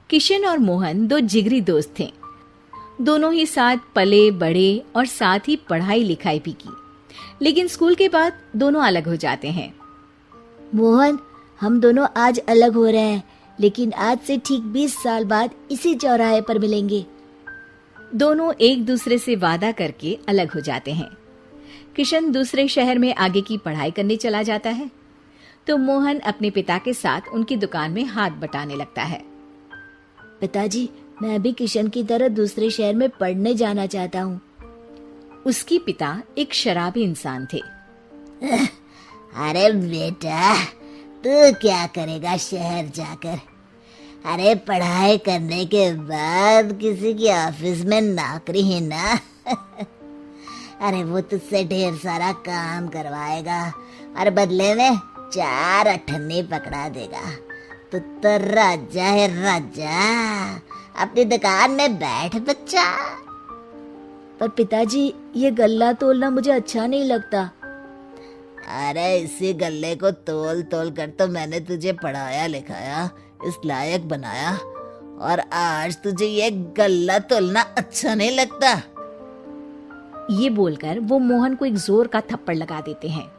किशन और मोहन दो जिगरी दोस्त थे। दोनों ही साथ पले बड़े और साथ ही पढ़ाई लिखाई भी की, लेकिन स्कूल के बाद दोनों अलग हो जाते हैं। मोहन, हम दोनों आज अलग हो रहे हैं, लेकिन आज से ठीक 20 साल बाद इसी चौराहे पर मिलेंगे। दोनों एक दूसरे से वादा करके अलग हो जाते हैं। किशन दूसरे शहर में आगे की पढ़ाई करने चला जाता है, तो मोहन अपने पिता के साथ उनकी दुकान में हाथ बटाने लगता है। पिताजी, मैं भी किशन की तरह दूसरे शहर में पढ़ने जाना चाहता हूँ। उसके पिता एक शराबी इंसान थे। अरे बेटा, तू क्या करेगा शहर जाकर? अरे पढ़ाई करने के बाद किसी की ऑफिस में नौकरी ही ना। अरे वो तुझसे ढेर सारा काम करवाएगा और बदले में 4 अठन्नी पकड़ा देगा। तो राजा है राजा, अपनी दुकान में बैठ बच्चा। पर पिताजी, ये गल्ला तोलना मुझे अच्छा नहीं लगता। अरे इसी गल्ले को तोल तोल कर तो मैंने तुझे पढ़ाया लिखाया, इस लायक बनाया, और आज तुझे ये गल्ला तोलना अच्छा नहीं लगता। ये बोलकर वो मोहन को एक जोर का थप्पड़ लगा देते हैं।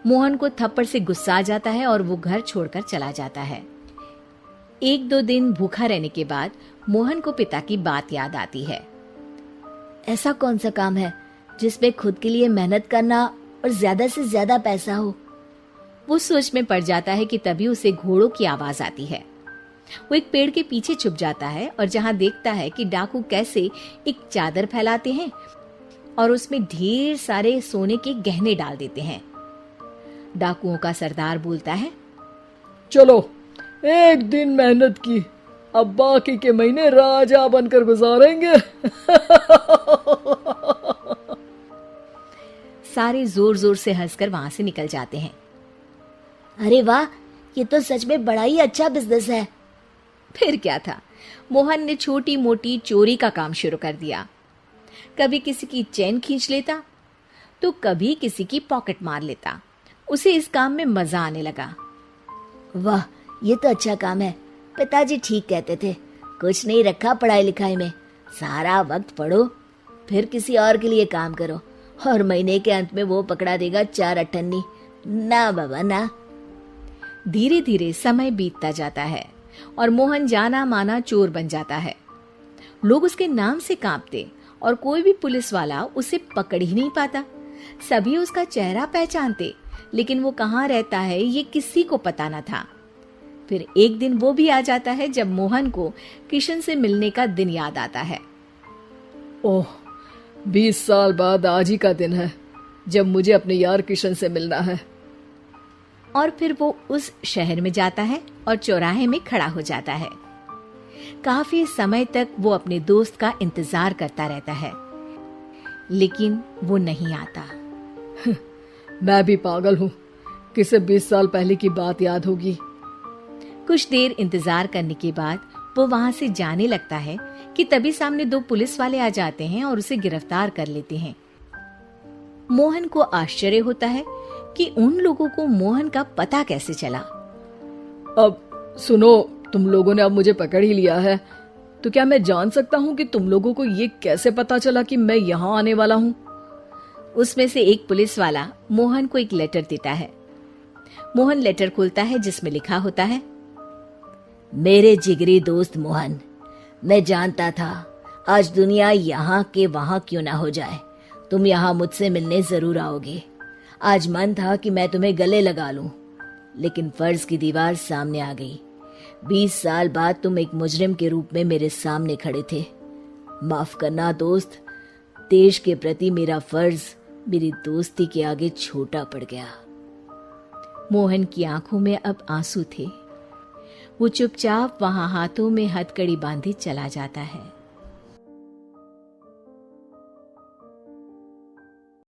मोहन को थप्पड़ से गुस्सा आ जाता है और वो घर छोड़कर चला जाता है। 1-2 दिन भूखा रहने के बाद मोहन को पिता की बात याद आती है। ऐसा कौन सा काम है जिसमें खुद के लिए मेहनत करना और ज्यादा से ज्यादा पैसा हो? वो सोच में पड़ जाता है कि तभी उसे घोड़ों की आवाज आती है। वो एक पेड़ के पीछे छुप जाता है और जहां देखता है कि डाकू कैसे एक चादर फैलाते हैं और उसमें ढेर सारे सोने के गहने डाल देते हैं। डाकुओं का सरदार बोलता है, चलो, एक दिन मेहनत की, अब बाकी के महीने राजा बनकर गुजारेंगे। सारे जोर जोर से हंसकर वहां से निकल जाते हैं। अरे वाह, ये तो सच में बड़ा ही अच्छा बिजनेस है। फिर क्या था, मोहन ने छोटी मोटी चोरी का काम शुरू कर दिया। कभी किसी की चेन खींच लेता तो कभी किसी की पॉकेट मार लेता। उसे इस काम में मजा आने लगा। वाह, ये तो अच्छा काम है। पिताजी ठीक कहते थे, कुछ नहीं रखा पढ़ाई लिखाई में, सारा वक्त पढ़ो, फिर किसी और के लिए काम करो, और महीने के अंत में वो पकड़ा देगा 4 अठन्नी। ना बाबा ना। धीरे धीरे समय बीतता जाता है और मोहन जाना माना चोर बन जाता है। लोग उसके नाम से कांपते और कोई भी पुलिस वाला उसे पकड़ ही नहीं पाता। सभी उसका चेहरा पहचानते, लेकिन वो कहाँ रहता है ये किसी को पता न था। फिर एक दिन वो भी आ जाता है जब मोहन को किशन से मिलने का दिन याद आता है। ओह, 20 साल बाद आज ही का दिन है जब मुझे अपने यार किशन से मिलना है। और फिर वो उस शहर में जाता है और चौराहे में खड़ा हो जाता है। काफी समय तक वो अपने दोस्त का इंतजार करता रहता है, लेकिन वो नहीं आता। मैं भी पागल हूँ, किसे 20 साल पहले की बात याद होगी। कुछ देर इंतजार करने के बाद वो वहां से जाने लगता है कि तभी सामने 2 पुलिस वाले आ जाते हैं और उसे गिरफ्तार कर लेते हैं। मोहन को आश्चर्य होता है कि उन लोगों को मोहन का पता कैसे चला। अब सुनो, तुम लोगों ने अब मुझे पकड़ ही लिया है, तो क्या मैं जान सकता हूँ कि तुम लोगों को ये कैसे पता चला कि मैं यहाँ आने वाला हूँ? उसमें से एक पुलिस वाला मोहन को एक लेटर देता है। मोहन लेटर खोलता है जिसमें लिखा होता है, मेरे जिगरी दोस्त मोहन, मैं जानता था आज दुनिया यहाँ के वहां क्यों ना हो जाए, तुम यहाँ मुझसे मिलने जरूर आओगे। आज मन था कि मैं तुम्हें गले लगा लूं, लेकिन फर्ज की दीवार सामने आ गई। 20 साल बाद तुम एक मुजरिम के रूप में मेरे सामने खड़े थे। माफ करना दोस्त, देश के प्रति मेरा फर्ज मेरी दोस्ती के आगे छोटा पड़ गया। मोहन की आंखों में अब आंसू थे। वो चुपचाप वहां हाथों में हथकड़ी बांधे चला जाता है।